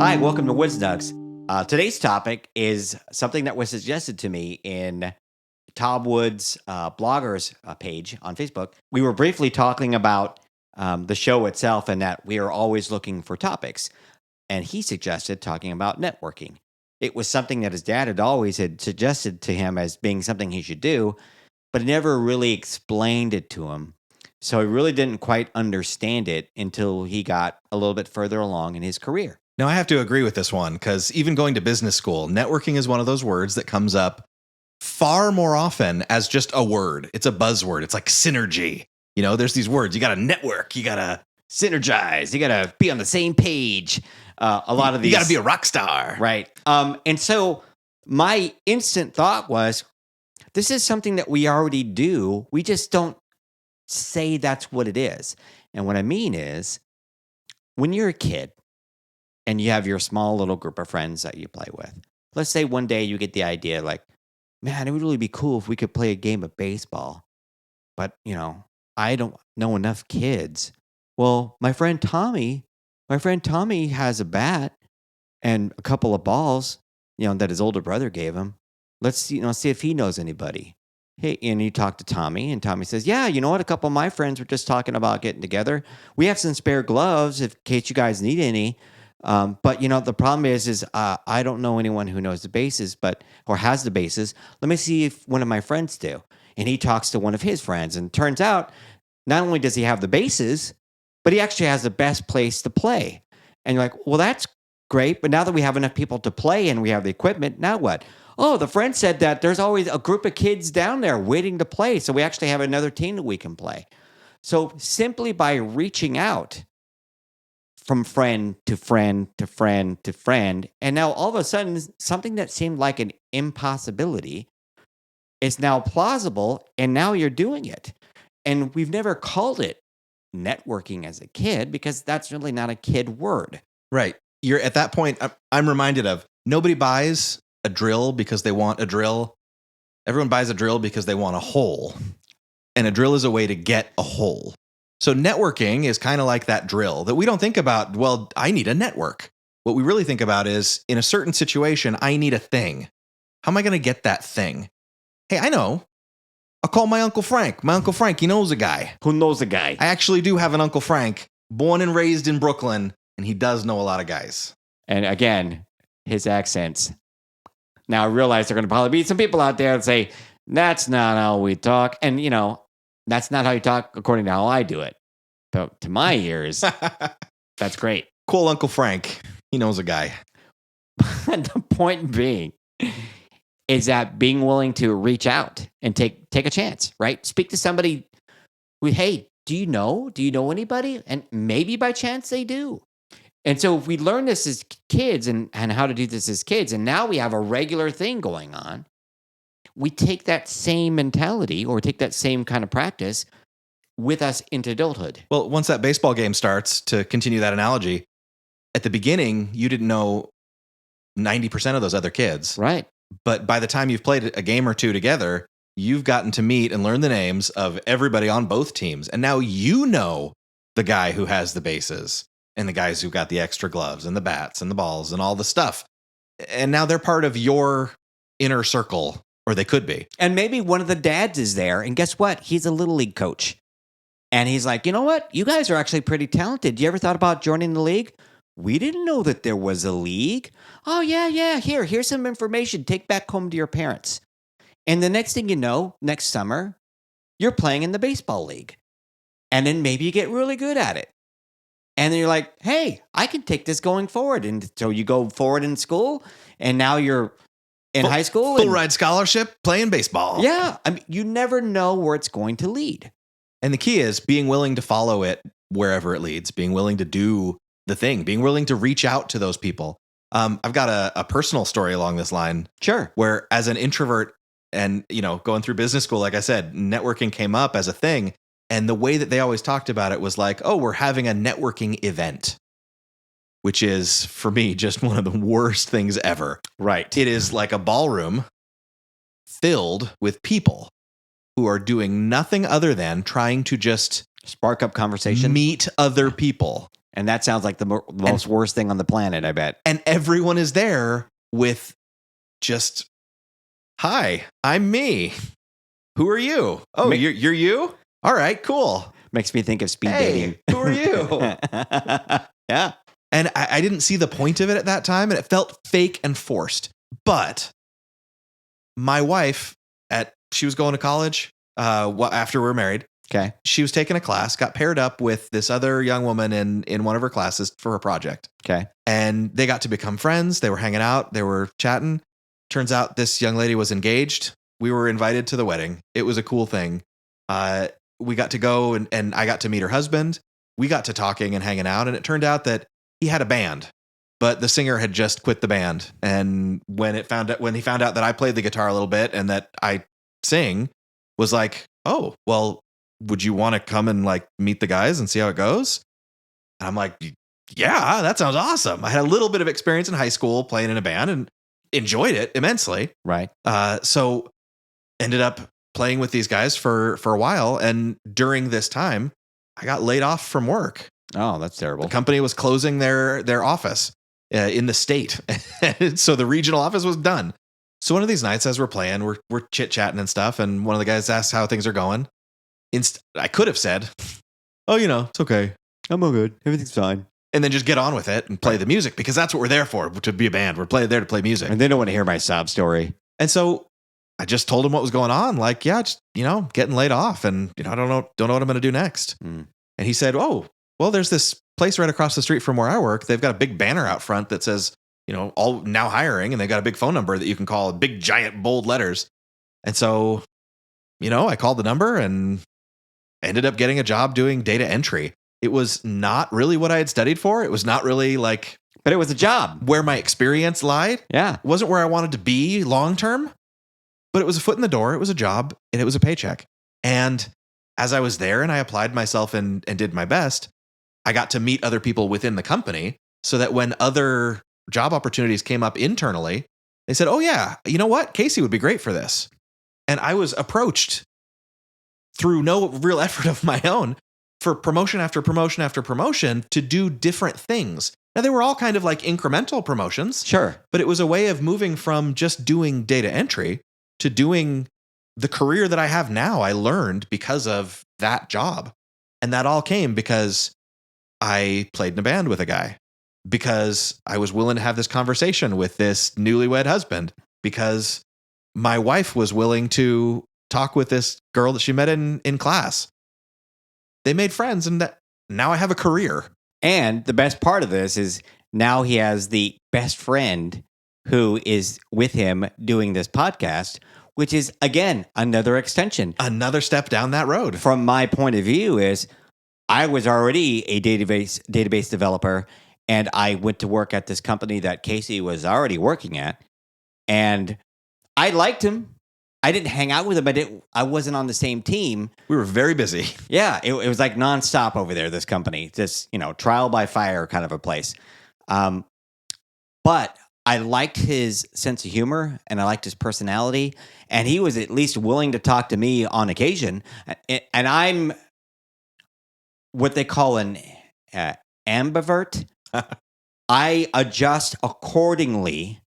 Hi, welcome to WizNugs. Today's topic is something that was suggested to me in Todd Wood's bloggers page on Facebook. We were briefly talking about the show itself and that we are always looking for topics. And he suggested talking about networking. It was something that his dad had suggested to him as being something he should do, but he never really explained it to him. So he really didn't quite understand it until he got a little bit further along in his career. Now, I have to agree with this one because even going to business school, networking is one of those words that comes up far more often as just a word. It's a buzzword. It's like synergy. You know, there's these words. You got to network. You got to synergize. You got to be on the same page. A lot of these. You got to be a rock star. Right. And so my instant thought was, this is something that we already do. We just don't say that's what it is. And what I mean is, when you're a kid and you have your small little group of friends that you play with, let's say one day you get the idea like, man, it would really be cool if we could play a game of baseball. But, you know, I don't know enough kids. Well, my friend Tommy has a bat and a couple of balls, you know, that his older brother gave him. Let's see if he knows anybody. Hey, and you talk to Tommy, and Tommy says, yeah, you know what? A couple of my friends were just talking about getting together. We have some spare gloves in case you guys need any. But, you know, the problem is I don't know anyone who knows the bases, or has the bases. Let me see if one of my friends do. And he talks to one of his friends, and turns out not only does he have the bases, but he actually has the best place to play. And you're like, well, that's great. But now that we have enough people to play and we have the equipment, now what? Oh, the friend said that there's always a group of kids down there waiting to play. So we actually have another team that we can play. So simply by reaching out from friend to friend to friend to friend, and now all of a sudden, something that seemed like an impossibility is now plausible, and now you're doing it. And we've never called it networking as a kid because that's really not a kid word. Right. You're at that point, I'm reminded of nobody buys a drill because they want a drill. Everyone buys a drill because they want a hole. And a drill is a way to get a hole. So networking is kind of like that drill that we don't think about, well, I need a network. What we really think about is in a certain situation, I need a thing. How am I going to get that thing? Hey, I know. I'll call my Uncle Frank. My Uncle Frank, he knows a guy. Who knows a guy? I actually do have an Uncle Frank, born and raised in Brooklyn, and he does know a lot of guys. And again, his accents. Now I realize there are going to probably be some people out there that say, that's not how we talk. And, you know, that's not how you talk according to how I do it. But to my ears, that's great. Cool Uncle Frank. He knows a guy. The point being is that being willing to reach out and take a chance, right? Speak to somebody with, hey, do you know anybody? And maybe by chance they do. And so if we learn this as kids and how to do this as kids, and now we have a regular thing going on, we take that same mentality or take that same kind of practice with us into adulthood. Well, once that baseball game starts, to continue that analogy, at the beginning, you didn't know 90% of those other kids. Right. But by the time you've played a game or two together, you've gotten to meet and learn the names of everybody on both teams. And now you know the guy who has the bases and the guys who got the extra gloves and the bats and the balls and all the stuff. And now they're part of your inner circle, or they could be. And maybe one of the dads is there. And guess what? He's a little league coach. And he's like, you know what? You guys are actually pretty talented. You ever thought about joining the league? We didn't know that there was a league. Oh, yeah. Here's some information. Take back home to your parents. And the next thing you know, next summer, you're playing in the baseball league. And then maybe you get really good at it. And then you're like, hey, I can take this going forward. And so you go forward in school, and now you're in high school. Full ride scholarship, playing baseball. Yeah. I mean, you never know where it's going to lead. And the key is being willing to follow it wherever it leads, being willing to do the thing, being willing to reach out to those people. I've got a personal story along this line. Sure. Where as an introvert and, you know, going through business school, like I said, networking came up as a thing. And the way that they always talked about it was like, oh, we're having a networking event, which is, for me, just one of the worst things ever. Right. It is like a ballroom filled with people who are doing nothing other than trying to just spark up conversation, meet other people. And that sounds like the most worst thing on the planet, I bet. And everyone is there with just, hi, I'm me. Who are you? Oh, you're you? All right, cool. Makes me think of speed Hey, dating. who are you? Yeah. And I didn't see the point of it at that time, and it felt fake and forced. But my wife, she was going to college after we were married. Okay. She was taking a class, got paired up with this other young woman in one of her classes for her project. Okay. And they got to become friends. They were hanging out. They were chatting. Turns out this young lady was engaged. We were invited to the wedding. It was a cool thing. We got to go and I got to meet her husband. We got to talking and hanging out. And it turned out that he had a band, but the singer had just quit the band. And when he found out that I played the guitar a little bit and that I sing, was like, oh, well, would you want to come and like meet the guys and see how it goes? And I'm like, yeah, that sounds awesome. I had a little bit of experience in high school playing in a band and enjoyed it immensely. Right. So ended up playing with these guys for a while. And during this time, I got laid off from work. Oh, that's terrible. The company was closing their office in the state. So the regional office was done. So one of these nights as we're playing, we're chit-chatting and stuff. And one of the guys asked how things are going. I could have said, oh, it's okay. I'm all good. Everything's fine. And then just get on with it and play the music, because that's what we're there for, to be a band. We're there to play music. And they don't want to hear my sob story. And so I just told him what was going on. Like, yeah, just, getting laid off, and, I don't know what I'm going to do next. Mm. And he said, oh, well, there's this place right across the street from where I work. They've got a big banner out front that says, all now hiring. And they've got a big phone number that you can call, big, giant, bold letters. And so, I called the number and ended up getting a job doing data entry. It was not really what I had studied for. It was not really like, but it was a job where my experience lied. Yeah. It wasn't where I wanted to be long term, but it was a foot in the door. It was a job and it was a paycheck. And as I was there and I applied myself and did my best, I got to meet other people within the company, so that when other job opportunities came up internally, they said, oh yeah, you know what? Casey would be great for this. And I was approached through no real effort of my own for promotion after promotion after promotion to do different things. Now, they were all kind of like incremental promotions. Sure. But it was a way of moving from just doing data entry to doing the career that I have now. I learned because of that job. And that all came because I played in a band with a guy, because I was willing to have this conversation with this newlywed husband, because my wife was willing to talk with this girl that she met in class. They made friends, and now I have a career. And the best part of this is now he has the best friend who is with him doing this podcast, which is, again, another extension. Another step down that road. From my point of view is I was already a database developer, and I went to work at this company that Casey was already working at, and I liked him. I didn't hang out with him. I wasn't on the same team. We were very busy. Yeah, it was like nonstop over there, this company. Just, trial by fire kind of a place. But I liked his sense of humor, and I liked his personality, and he was at least willing to talk to me on occasion. And I'm what they call an ambivert. I adjust accordingly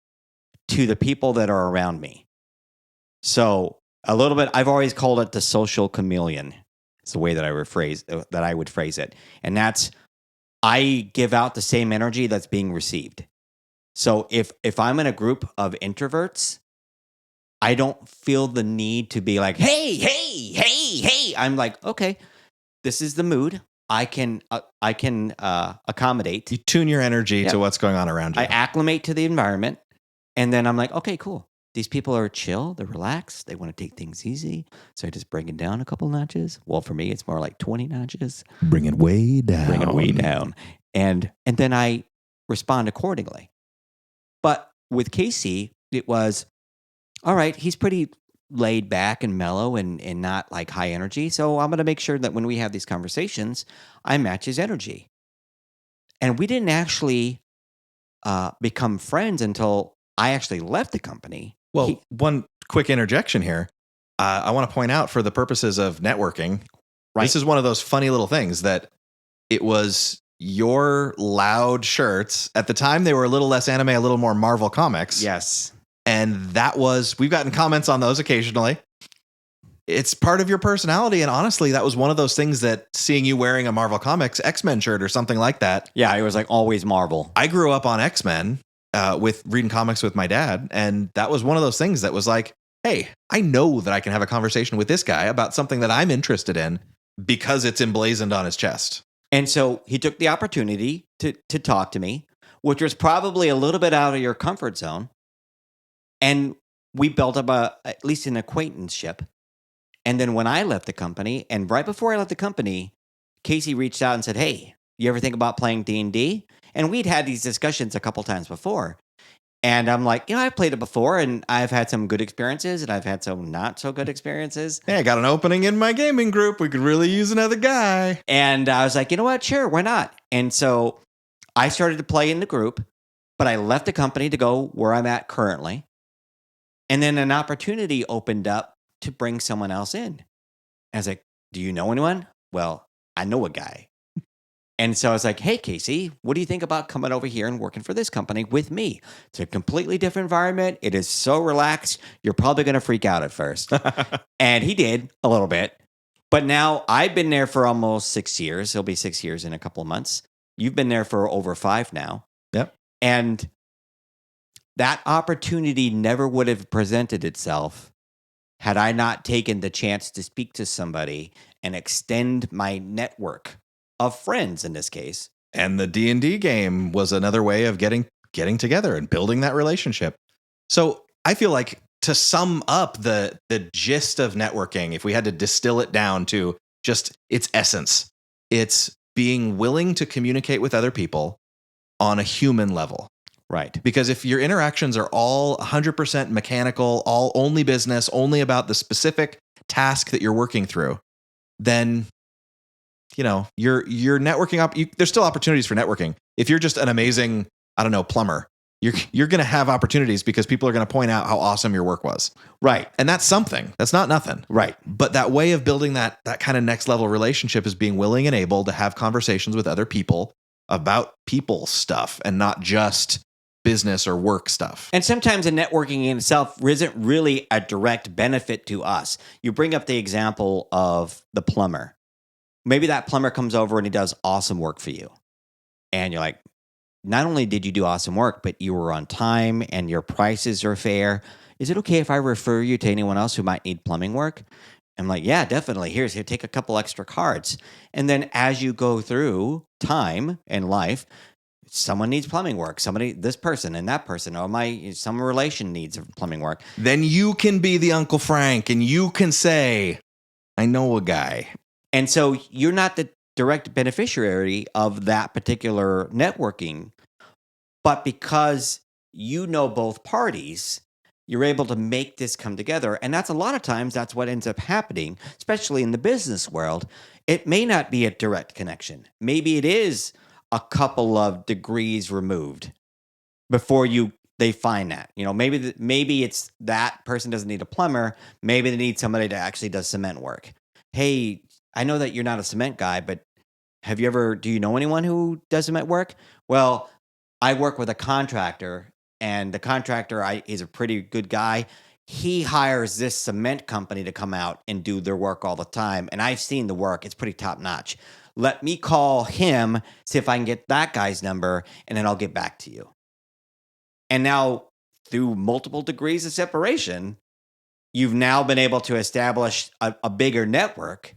to the people that are around me. So a little bit, I've always called it the social chameleon. It's the way that I would phrase it. And that's, I give out the same energy that's being received. So if I'm in a group of introverts, I don't feel the need to be like, hey, hey, hey, hey. I'm like, okay, this is the mood. I can accommodate. You tune your energy to what's going on around you. I acclimate to the environment, and then I'm like, okay, cool. These people are chill. They're relaxed. They want to take things easy. So I just bring it down a couple notches. Well, for me, it's more like 20 notches. Bring it way down. Bring it way down. And then I respond accordingly. But with Casey, it was, all right, he's pretty laid back and mellow and not like high energy. So I'm going to make sure that when we have these conversations, I match his energy. And we didn't actually become friends until I actually left the company. Well, one quick interjection here. I want to point out, for the purposes of networking, right, this is one of those funny little things that it was your loud shirts. At the time, they were a little less anime, a little more Marvel Comics. Yes. And we've gotten comments on those occasionally. It's part of your personality. And honestly, that was one of those things that seeing you wearing a Marvel Comics X-Men shirt or something like that. Yeah, it was like always Marvel. I grew up on X-Men with reading comics with my dad. And that was one of those things that was like, hey, I know that I can have a conversation with this guy about something that I'm interested in because it's emblazoned on his chest. And so he took the opportunity to talk to me, which was probably a little bit out of your comfort zone. And we built up at least an acquaintanceship. And then when I left the company, and right before I left the company, Casey reached out and said, hey, you ever think about playing D&D? And we'd had these discussions a couple times before. And I'm like, I've played it before, and I've had some good experiences, and I've had some not so good experiences. Hey, I got an opening in my gaming group. We could really use another guy. And I was like, you know what? Sure, why not? And so I started to play in the group, but I left the company to go where I'm at currently. And then an opportunity opened up to bring someone else in. I was like, do you know anyone? Well, I know a guy. And so I was like, hey, Casey, what do you think about coming over here and working for this company with me? It's a completely different environment. It is so relaxed. You're probably going to freak out at first. And he did a little bit. But now I've been there for almost 6 years. It'll be 6 years in a couple of months. You've been there for over 5 now. Yep. And that opportunity never would have presented itself had I not taken the chance to speak to somebody and extend my network of friends in this case. And the D&D game was another way of getting together and building that relationship. So I feel like to sum up the gist of networking, if we had to distill it down to just its essence, it's being willing to communicate with other people on a human level. Right. Because if your interactions are all 100% mechanical, all only business, only about the specific task that you're working through, then your networking up. There's still opportunities for networking. If you're just an amazing, plumber, you're going to have opportunities because people are going to point out how awesome your work was. Right. And that's something. That's not nothing. Right. But that way of building that kind of next level relationship is being willing and able to have conversations with other people about people stuff and not just business or work stuff. And sometimes the networking in itself isn't really a direct benefit to us. You bring up the example of the plumber. Maybe that plumber comes over and he does awesome work for you. And you're like, not only did you do awesome work, but you were on time and your prices are fair. Is it okay if I refer you to anyone else who might need plumbing work? I'm like, yeah, definitely. Here, take a couple extra cards. And then as you go through time and life, someone needs plumbing work. This person and that person, or some relation needs plumbing work. Then you can be the Uncle Frank and you can say, I know a guy. And so you're not the direct beneficiary of that particular networking, but because you know both parties, you're able to make this come together. And that's a lot of times that's what ends up happening, especially in the business world. It may not be a direct connection. Maybe it is a couple of degrees removed before they find that. Maybe it's that person doesn't need a plumber. Maybe they need somebody that actually does cement work. Hey, I know that you're not a cement guy, but do you know anyone who does cement work? Well, I work with a contractor, and the contractor is a pretty good guy. He hires this cement company to come out and do their work all the time. And I've seen the work. It's pretty top notch. Let me call him, see if I can get that guy's number, and then I'll get back to you. And now, through multiple degrees of separation, you've now been able to establish a bigger network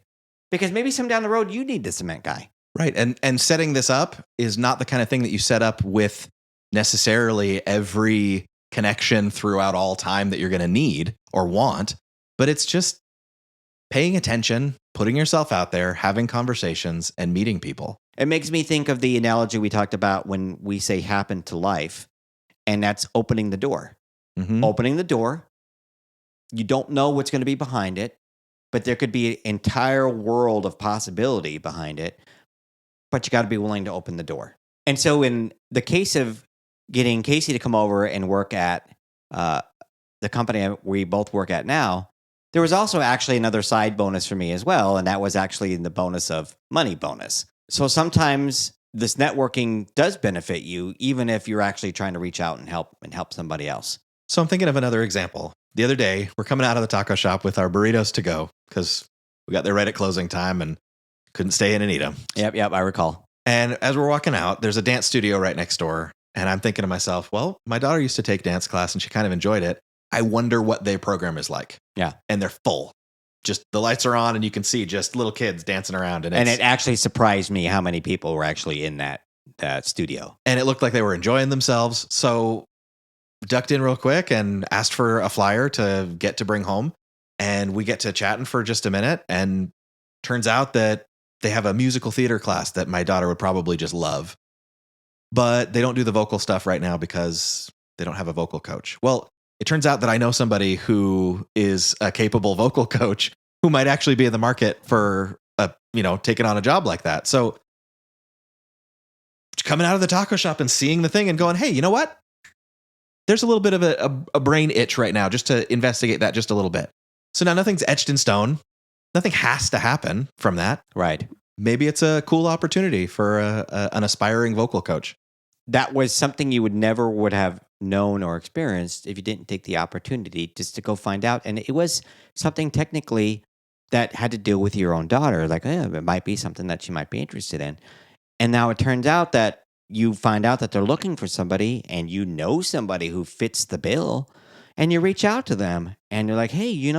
because maybe some down the road you need the cement guy. Right. And setting this up is not the kind of thing that you set up with necessarily every connection throughout all time that you're going to need or want, but it's just paying attention, putting yourself out there, having conversations, and meeting people. It makes me think of the analogy we talked about when we say happen to life, and that's opening the door. Mm-hmm. Opening the door, you don't know what's going to be behind it, but there could be an entire world of possibility behind it, but you got to be willing to open the door. And so in the case of getting Casey to come over and work at the company we both work at now, there was also actually another side bonus for me as well, and that was actually in the bonus of money bonus. So sometimes this networking does benefit you, even if you're actually trying to reach out and help somebody else. So I'm thinking of another example. The other day, we're coming out of the taco shop with our burritos to go because we got there right at closing time and couldn't stay in and eat them. Yep, I recall. And as we're walking out, there's a dance studio right next door. And I'm thinking to myself, well, my daughter used to take dance class and she kind of enjoyed it. I wonder what their program is like. Yeah. And they're full. Just the lights are on and you can see just little kids dancing around. And it actually surprised me how many people were actually in that studio. And it looked like they were enjoying themselves. So ducked in real quick and asked for a flyer to get to bring home. And we get to chatting for just a minute. And turns out that they have a musical theater class that my daughter would probably just love. But they don't do the vocal stuff right now because they don't have a vocal coach. Well, it turns out that I know somebody who is a capable vocal coach who might actually be in the market for taking on a job like that. So coming out of the taco shop and seeing the thing and going, hey, you know what? There's a little bit of a brain itch right now just to investigate that just a little bit. So now nothing's etched in stone. Nothing has to happen from that. Right. Maybe it's a cool opportunity for an aspiring vocal coach. That was something you would have known or experienced if you didn't take the opportunity just to go find out. And it was something technically that had to do with your own daughter. Like, it might be something that she might be interested in. And now it turns out that you find out that they're looking for somebody and you know somebody who fits the bill and you reach out to them and you're like, hey,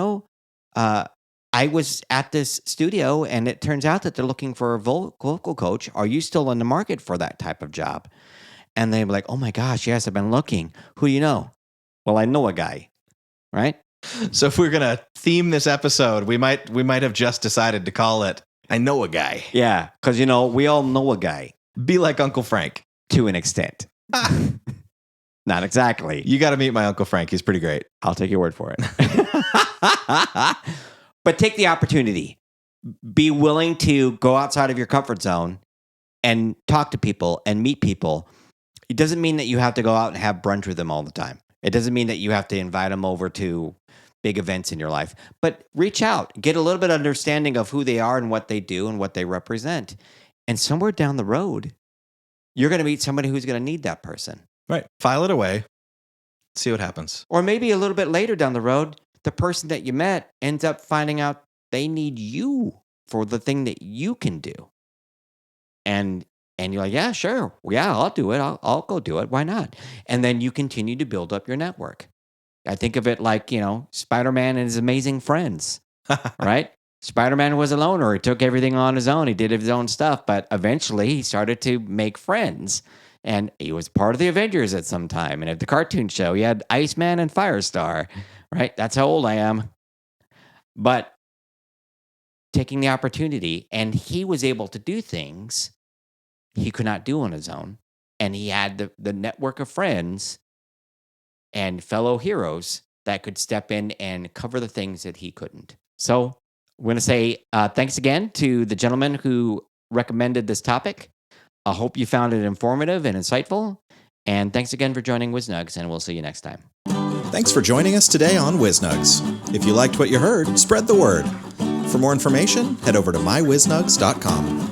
I was at this studio and it turns out that they're looking for a vocal coach. Are you still in the market for that type of job? And they were like, oh my gosh, yes, I've been looking. Who do you know? Well, I know a guy, right? So if we're going to theme this episode, we might have just decided to call it, I know a guy. Yeah, because, we all know a guy. Be like Uncle Frank. To an extent. Not exactly. You got to meet my Uncle Frank. He's pretty great. I'll take your word for it. But take the opportunity. Be willing to go outside of your comfort zone and talk to people and meet people. It doesn't mean that you have to go out and have brunch with them all the time. It doesn't mean that you have to invite them over to big events in your life. But reach out. Get a little bit of understanding of who they are and what they do and what they represent. And somewhere down the road, you're going to meet somebody who's going to need that person. Right. File it away. See what happens. Or maybe a little bit later down the road, the person that you met ends up finding out they need you for the thing that you can do. And you're like, yeah, sure. Yeah, I'll do it. I'll go do it. Why not? And then you continue to build up your network. I think of it like, Spider-Man and his amazing friends, right? Spider-Man was a loner. He took everything on his own. He did his own stuff. But eventually he started to make friends. And he was part of the Avengers at some time. And at the cartoon show, he had Iceman and Firestar, right? That's how old I am. But taking the opportunity, and he was able to do things he could not do on his own. And he had the network of friends and fellow heroes that could step in and cover the things that he couldn't. So we're going to say thanks again to the gentleman who recommended this topic. I hope you found it informative and insightful. And thanks again for joining WizNugs, and we'll see you next time. Thanks for joining us today on WizNugs. If you liked what you heard, spread the word. For more information, head over to mywiznugs.com.